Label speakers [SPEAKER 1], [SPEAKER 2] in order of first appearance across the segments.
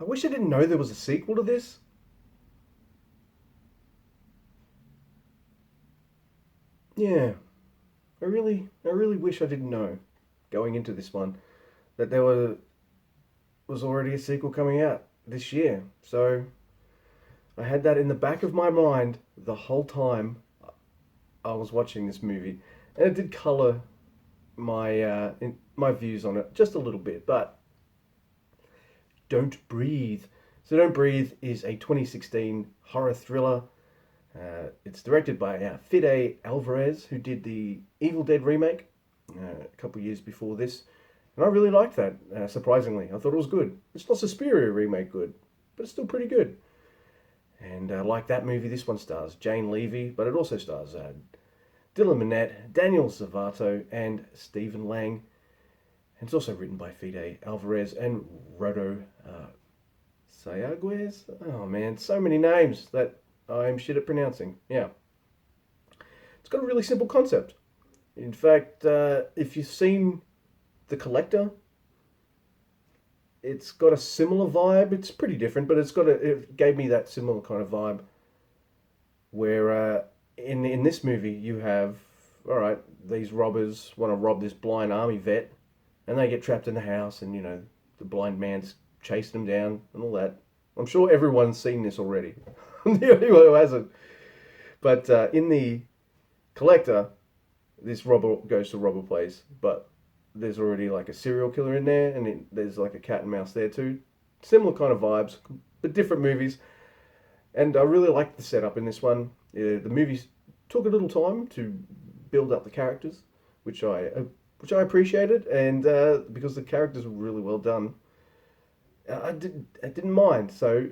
[SPEAKER 1] I wish I didn't know there was a sequel to this. Yeah, I really wish I didn't know going into this one that was already a sequel coming out this year. So I had that in the back of my mind the whole time I was watching this movie, and it did color my views on it just a little bit. But Don't Breathe. So Don't Breathe is a 2016 horror thriller. It's directed by Fede Alvarez, who did the Evil Dead remake a couple of years before this. And I really liked that, surprisingly. I thought it was good. It's not Suspiria remake good, but it's still pretty good. And like that movie, this one stars Jane Levy, but it also stars Dylan Minnette, Daniel Zavato, and Stephen Lang. And it's also written by Fede Alvarez and Rodo Sayaguez. Oh man, so many names that I'm shit at pronouncing. Yeah. It's got a really simple concept. In fact, if you've seen The Collector, it's got a similar vibe. It's pretty different, but it gave me that similar kind of vibe. Where in this movie you have, all right, these robbers want to rob this blind army vet, and they get trapped in the house, and the blind man's chasing them down and all that. I'm sure everyone's seen this already. I'm the only one who hasn't. But in The Collector, this robber goes to rob a place, but there's already like a serial killer in there, and there's like a cat and mouse there too. Similar kind of vibes, but different movies. And I really liked the setup in this one. The movies took a little time to build up the characters, which I appreciated, and because the characters were really well done, I didn't mind. So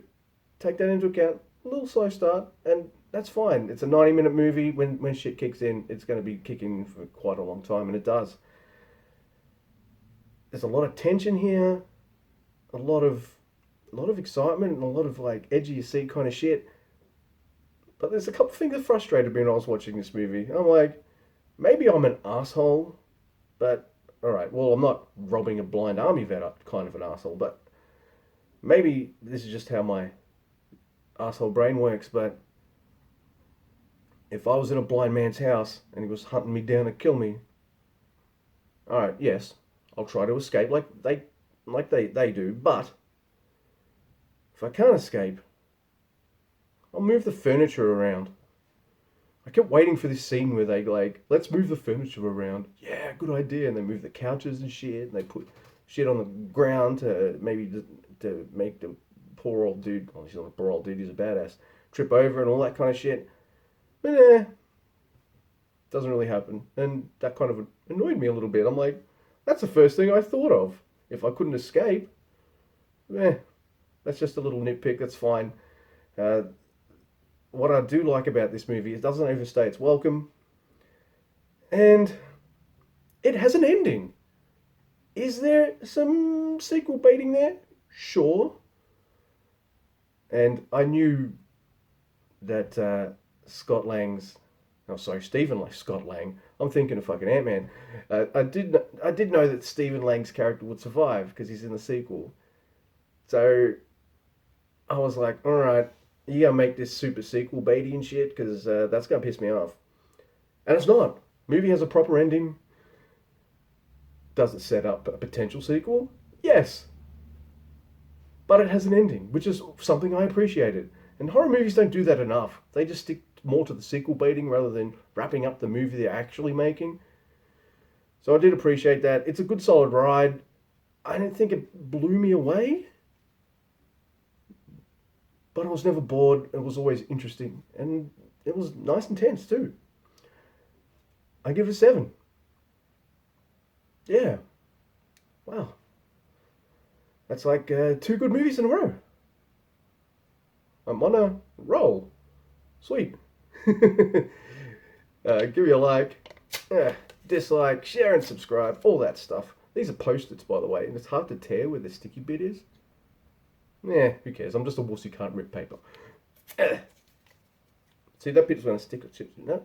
[SPEAKER 1] take that into account. A little slow start, and that's fine. It's a 90-minute movie. When shit kicks in, it's going to be kicking for quite a long time, and it does. There's a lot of tension here, a lot of excitement, and a lot of like edge of your seat kind of shit. But there's a couple of things that frustrated me when I was watching this movie. I'm like, maybe I'm an asshole, but all right. Well, I'm not robbing a blind army vet, kind of an asshole, but maybe this is just how my asshole brain works. But if I was in a blind man's house and he was hunting me down to kill me, all right, yes, I'll try to escape like they do. But if I can't escape, I'll move the furniture around. I kept waiting for this scene where they like, let's move the furniture around. Yeah, good idea. And they move the couches and shit, and they put shit on the ground to maybe to make the poor old dude, well, he's not a poor old dude, he's a badass, trip over and all that kind of shit. But doesn't really happen. And that kind of annoyed me a little bit. I'm like, that's the first thing I thought of. If I couldn't escape, that's just a little nitpick, that's fine. Uh, what I do like about this movie is it doesn't overstay its welcome, and it has an ending. Is there some sequel baiting there? Sure. And I knew that Stephen like Scott Lang. I'm thinking of fucking Ant Man. I did know that Stephen Lang's character would survive because he's in the sequel. So I was like, all right, you gotta make this super sequel baity and shit because that's gonna piss me off. And it's not. Movie has a proper ending. Does it set up a potential sequel? Yes. But it has an ending, which is something I appreciated. And horror movies don't do that enough. They just stick more to the sequel baiting rather than wrapping up the movie they're actually making. So I did appreciate that. It's a good solid ride. I didn't think it blew me away, but I was never bored. It was always interesting, and it was nice and tense too. I give it a 7. Yeah. Wow. That's like 2 good movies in a row. I'm on a roll. Sweet. Give me a like, dislike, share and subscribe, all that stuff. These are post-its, by the way, and it's hard to tear where the sticky bit is. Who cares? I'm just a wuss who can't rip paper. See, that bit's going to stick. No,